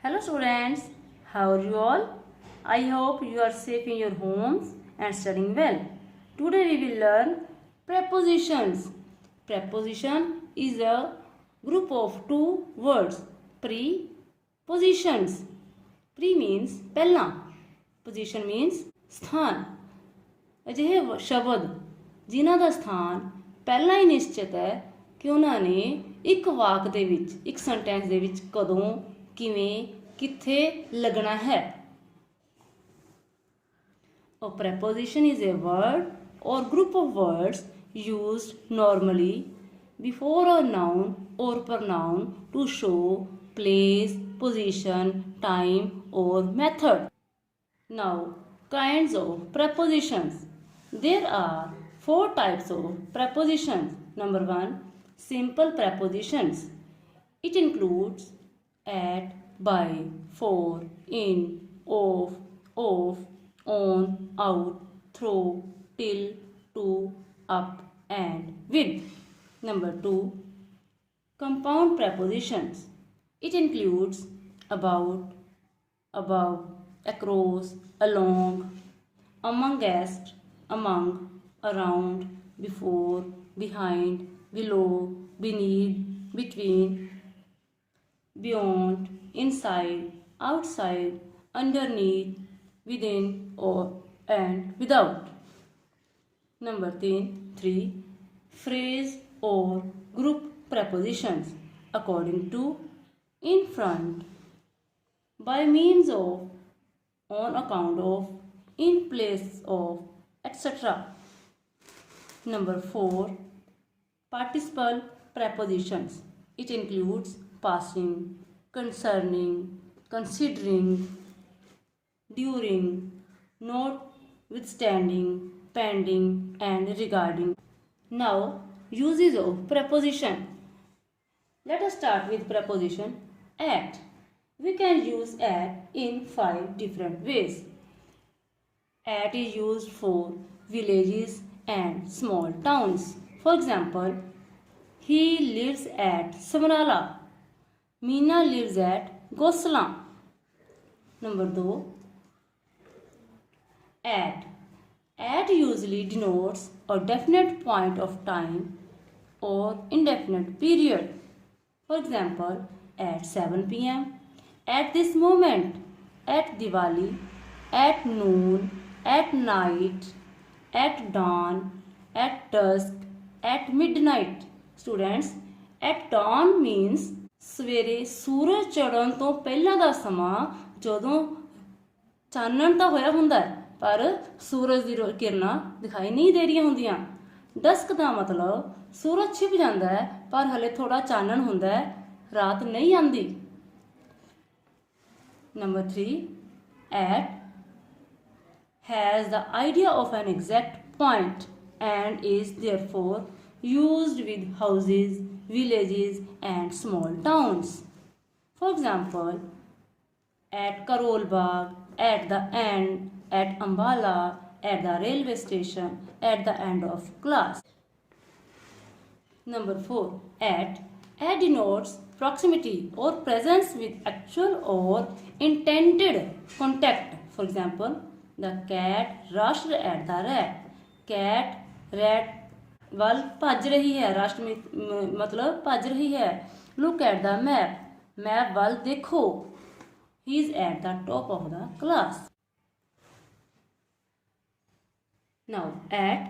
Hello students, how are you all? I hope you are safe in your homes and studying well. Today we will learn prepositions. Preposition is a group of two words. Prepositions. Pre means ਪਹਿਲਾਂ. Position means ਸਥਾਨ. ਅਜਿਹੇ ਸ਼ਬਦ ਜਿਨ੍ਹਾਂ ਦਾ ਸਥਾਨ ਪਹਿਲਾਂ ਹੀ ਨਿਸ਼ਚਿਤ ਹੈ ਕਿ ਉਹਨਾਂ ਨੇ ਇੱਕ ਵਾਕ ਦੇ ਵਿੱਚ, ਇੱਕ ਸੈਂਟੈਂਸ ਦੇ ਵਿੱਚ ਕਦੋਂ, ਕਿਵੇਂ, ਕਿੱਥੇ ਲੱਗਣਾ ਹੈ। A preposition is a word or group of words used normally before a noun or pronoun to show place, position, time or method. Now, kinds of prepositions. There are 4 types of prepositions. Number 1, simple prepositions. It includes at, by, for, in, of, on, out, through, till, to, up, and with. Number 2, compound prepositions. It includes about, above, across, along, amongst, among, around, before, behind, below, beneath, between, beyond, inside, outside, underneath, within, or and without. Number 3, phrase or group prepositions according to, in front, by means of, on account of, in place of, etc. Number 4, participle prepositions. It includes passing, concerning, considering, during, notwithstanding, pending, and regarding. Now, uses of preposition. Let us start with preposition at. We can use at in 5 different ways. At is used for villages and small towns. For example, he lives at Samrala. Meena lives at Gosla. Number 2, at. At usually denotes a definite point of time or indefinite period. For example, at 7 p.m., at this moment, at Diwali, at noon, at night, at dawn, at dusk, at midnight. Students, at dawn means ਸਵੇਰੇ ਸੂਰਜ ਚੜ੍ਹਨ ਤੋਂ ਪਹਿਲਾਂ ਦਾ ਸਮਾਂ, ਜਦੋਂ ਚਾਨਣ ਤਾਂ ਹੋਇਆ ਹੁੰਦਾ ਪਰ ਸੂਰਜ ਦੀ ਕਿਰਨਾਂ ਦਿਖਾਈ ਨਹੀਂ ਦੇ ਰਹੀਆਂ ਹੁੰਦੀਆਂ। ਡਸਕ ਦਾ ਮਤਲਬ ਸੂਰਜ ਛਿਪ ਜਾਂਦਾ ਹੈ ਪਰ ਹਲੇ ਥੋੜਾ ਚਾਨਣ ਹੁੰਦਾ ਹੈ, ਰਾਤ ਨਹੀਂ ਆਉਂਦੀ। Number 3, at has the idea of an exact point and is therefore used with houses, villages and small towns. For example, at Karol Bagh, at the end, at Ambala, at the railway station, at the end of class. Number 4, at denotes proximity or presence with actual or intended contact. For example, the cat rushed at the rat. Cat rat ਵੱਲ ਭੱਜ ਰਹੀ ਹੈ, rush ਮਤਲਬ ਭੱਜ ਰਹੀ ਹੈ। Look at the map. Map ਵੱਲ ਦੇਖੋ। He is at the top of the class. Now, at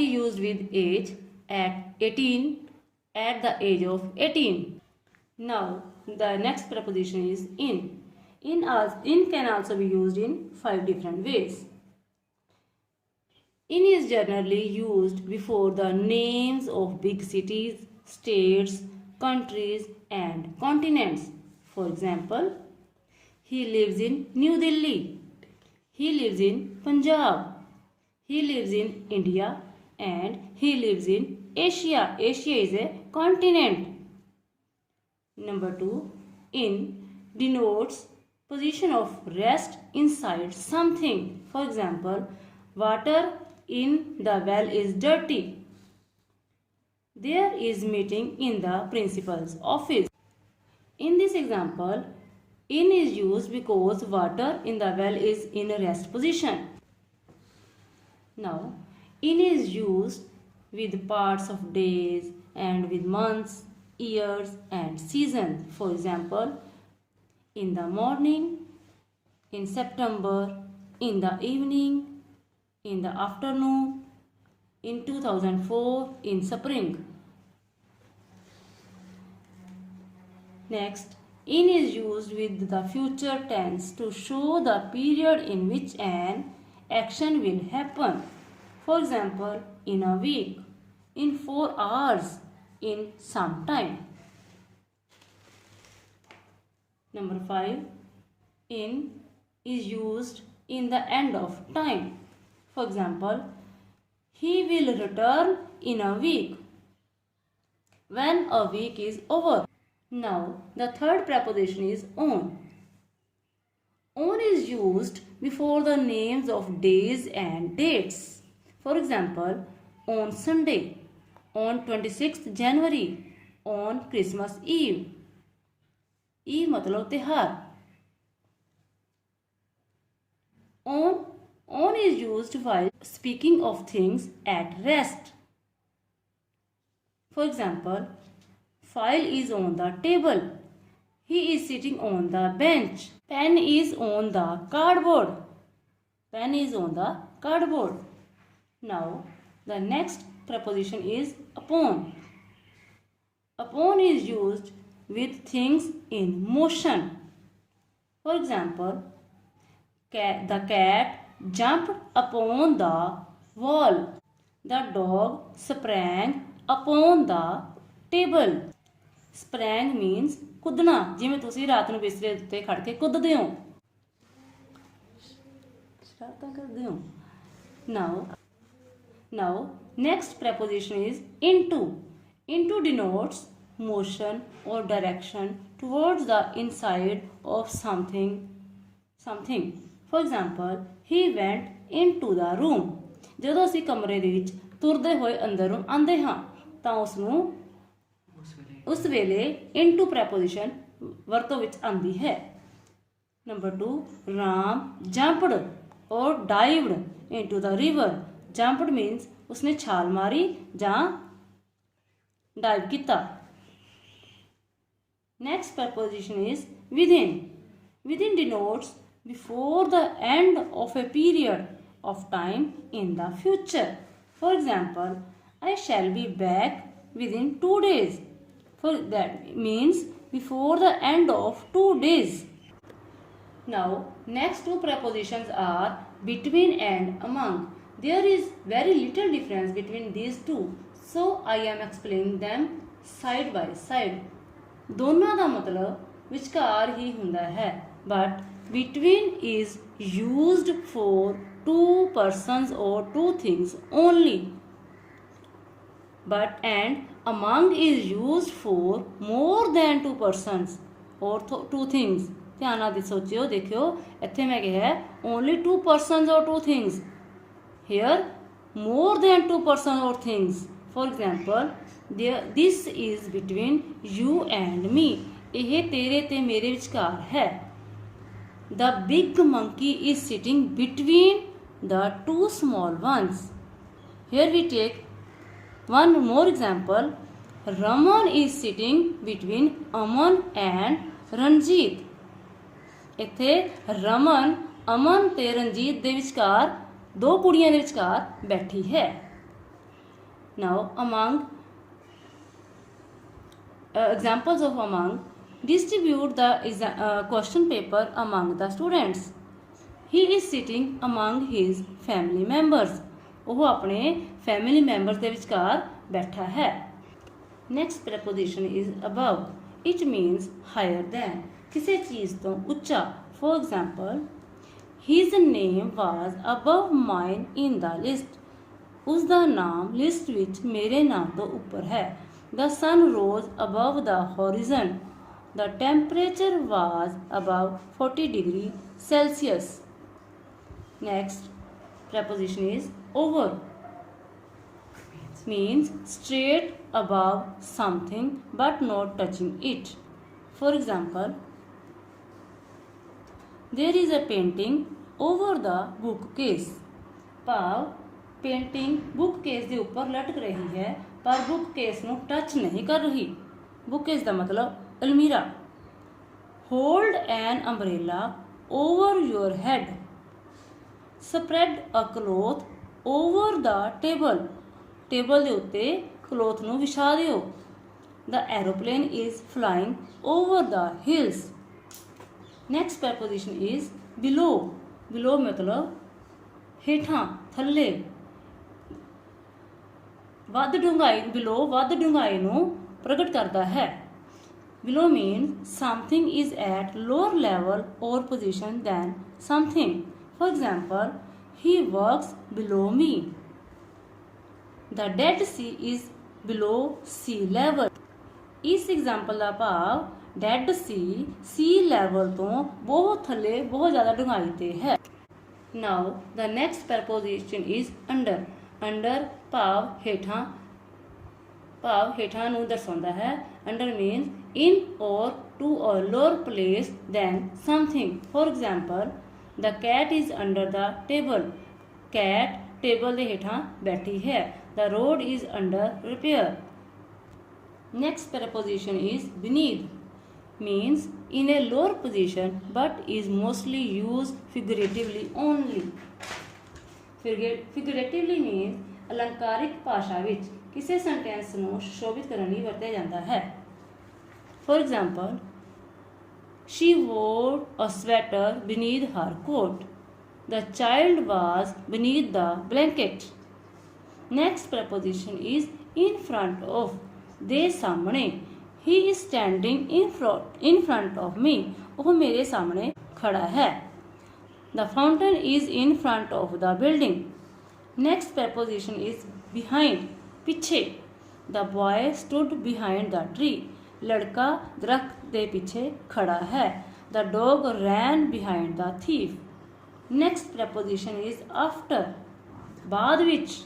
is used with age, at 18, at the age of 18. Now, the next preposition is in. In can also be used in 5 different ways. In is generally used before the names of big cities, states, countries and continents. For example, he lives in New Delhi. He lives in Punjab. He lives in India and he lives in Asia. Asia is a continent. Number 2, in denotes position of rest inside something. For example, water in the well is dirty. There is meeting in the principal's office. In this example, In is used because water in the well is in rest position. Now, in is used with parts of days and with months, years and seasons. For example, in the morning, in September, in the evening, in the afternoon, in 2004, in spring. Next, in is used with the future tense to show the period in which an action will happen. For example, in a week, in 4 hours, in some time. Number 5. In is used in the end of time. For example, he will return in a week, when a week is over. Now, the third preposition is on. On is used before the names of days and dates. For example, on Sunday, on 26th January, on Christmas Eve. Eve मतलब त्योहार. On is used while speaking of things at rest. For example, file is on the table. He is sitting on the bench. Pen is on the cardboard. Pen is on the cardboard. Now, the next preposition is upon. Upon is used with things in motion. For example, the cat jumped upon the wall. The dog sprang upon the table. Sprang means ਕੁੱਦਣਾ, ਜਿਵੇਂ ਤੁਸੀਂ ਰਾਤ ਨੂੰ ਬਿਸਤਰੇ ਉੱਤੇ ਖੜ ਕੇ ਕੁੱਦਦੇ ਹੋ, ਸ਼ਰਾਰਤਾਂ ਕਰਦੇ ਹੋ. Now, next preposition is into. Into denotes motion or direction towards the inside of something. For example, he went into the room. ਜਦੋਂ ਅਸੀਂ ਕਮਰੇ ਦੇ ਵਿੱਚ ਤੁਰਦੇ ਹੋਏ ਅੰਦਰ ਨੂੰ ਆਉਂਦੇ ਹਾਂ ਤਾਂ ਉਸ ਵੇਲੇ into preposition ਵਰਤੋਂ ਵਿੱਚ ਆਉਂਦੀ ਹੈ. Number 2, Ram jumped or dived into the river. Jumped means ਉਸਨੇ ਛਾਲ ਮਾਰੀ ਜਾਂ dive ਕੀਤਾ. Next preposition is within. Within denotes before the end of a period of time in the future. For example, I shall be back within 2 days. For that means before the end of 2 days. Now, next two prepositions are between and among. There is very little difference between these two, so I am explaining them side by side. ਦੋਨਾਂ ਦਾ ਮਤਲਬ ਵਿਚਕਾਰ ਹੀ ਹੁੰਦਾ ਹੈ, but between is used for two persons or two things only. But and among is used for more than two persons or two things. ਧਿਆਨ ਨਾਲ ਸੋਚਿਓ, ਦੇਖਿਓ, ਇੱਥੇ ਮੈਂ ਕਿਹਾ only two persons or two things. Here more than two persons or things. For example, this is between you and me. ਇਹ ਤੇਰੇ ਤੇ ਮੇਰੇ ਵਿਚਕਾਰ ਹੈ. The big monkey is sitting between the two small ones. Here we take one more example. Raman is sitting between Aman and Ranjit. ਇੱਥੇ ਰਮਨ ਅਮਨ ਤੇ ਰਣਜੀਤ ਦੇ ਵਿਚਕਾਰ, ਦੋ ਕੁੜੀਆਂ ਦੇ ਵਿਚਕਾਰ ਬੈਠੀ ਹੈ. Now, among examples of among, distribute the question paper among the students. He is sitting among his family members. ਉਹ ਆਪਣੇ family members ਦੇ ਵਿਚਕਾਰ ਬੈਠਾ ਹੈ. Next preposition is above. It means higher than. ਕਿਸੇ ਚੀਜ਼ ਤੋਂ ਉੱਚਾ. For example, his name was above mine in the list. ਉਸ ਦਾ ਨਾਮ ਲਿਸਟ ਵਿੱਚ ਮੇਰੇ ਨਾਮ ਤੋਂ ਉੱਪਰ ਹੈ. The sun rose above the horizon. The temperature was above 40 degrees Celsius. Next preposition is over. Means straight above something but not touching it. For example, There is a painting over the bookcase. ਭਾਵ painting bookcase ਦੇ ਉੱਪਰ ਲਟਕ ਰਹੀ ਹੈ ਪਰ bookcase ਨੂੰ touch ਨਹੀਂ ਕਰ ਰਹੀ। ਬੁੱਕਕੇਸ ਦਾ ਮਤਲਬ ਅਲਮੀਰਾ। Hold an umbrella over your head. Spread a cloth over the table. Table ਦੇ ਉੱਤੇ ਕਲੋਥ ਨੂੰ ਵਿਛਾ ਦਿਓ। The aeroplane is flying over the hills. Next preposition is below. Below ਮਤਲਬ ਹੇਠਾਂ ਥੱਲੇ। ਵੱਧ ਡੂੰਘਾਈ below ਵੱਧ ਡੂੰਘਾਈ ਨੂੰ ਪ੍ਰਗਟ ਕਰਦਾ ਹੈ। Below means something is at lower level or position than something. For example, he works below me. The Dead Sea is below sea level. ਇਸ ਐਗਜ਼ਾਮਪਲ ਦਾ ਭਾਵ ਡੈਡ ਸੀ ਲੈਵਲ ਤੋਂ ਬਹੁਤ ਥੱਲੇ ਬਹੁਤ ਜ਼ਿਆਦਾ ਡੂੰਘਾਈ ਤੇ ਹੈ। Now the next preposition is under. Under ਭਾਵ ਹੇਠਾਂ ਨੂੰ ਦਰਸਾਉਂਦਾ ਹੈ। Under means in or to a lower place than something. For example, the cat is under the table. Cat table ਦੇ ਹੇਠਾਂ ਬੈਠੀ ਹੈ। The road is under repair. Next preposition is beneath. Means in a lower position but is mostly used figuratively only. Figuratively means ਅਲੰਕਾਰਿਕ ਭਾਸ਼ਾ ਵਿੱਚ ਕਿਸੇ sentence ਨੂੰ ਸ਼ੋਭਿਤ ਕਰਨ ਲਈ ਵਰਤਿਆ ਜਾਂਦਾ ਹੈ। For example, she wore a sweater beneath her coat. The child was beneath the blanket. Next preposition is in front of. ਦੇ ਸਾਹਮਣੇ। He is standing in front of me. ਉਹ ਮੇਰੇ ਸਾਹਮਣੇ ਖੜਾ ਹੈ। The fountain is in front of the building. Next preposition is behind. ਪਿੱਛੇ। The boy stood behind the tree. ਲੜਕਾ ਦਰਖਤ ਦੇ ਪਿੱਛੇ ਖੜਾ ਹੈ। The dog ran behind the thief. Next preposition is after. ਬਾਅਦ ਵਿੱਚ।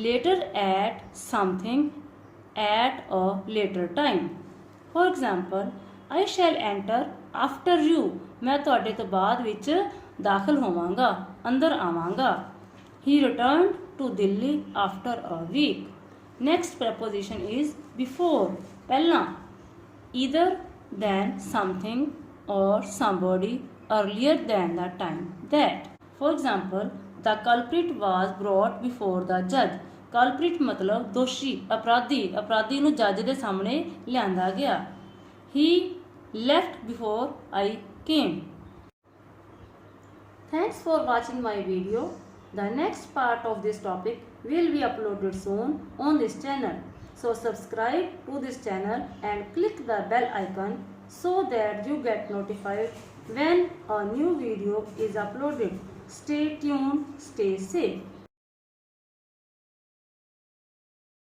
Later at something at a later time. For example, I shall enter after you. मैं ਤੁਹਾਡੇ ਤੋਂ ਬਾਅਦ ਵਿੱਚ ਦਾਖਲ ਹੋਵਾਂਗਾ, ਅੰਦਰ ਆਵਾਂਗਾ। He returned to Delhi after a week. Next preposition is before. ਪਹਿਲਾਂ। Either than something or somebody earlier than the time that. For example, the culprit was brought before the judge. Culprit ਮਤਲਬ ਦੋਸ਼ੀ, ਅਪਰਾਧੀ ਨੂੰ ਜੱਜ ਦੇ ਸਾਹਮਣੇ ਲਿਆਂਦਾ ਗਿਆ। He left before I came. Thanks for watching my video. The next part of this topic will be uploaded soon on this channel. So subscribe to this channel and click the bell icon so that you get notified when a new video is uploaded. Stay tuned, stay safe.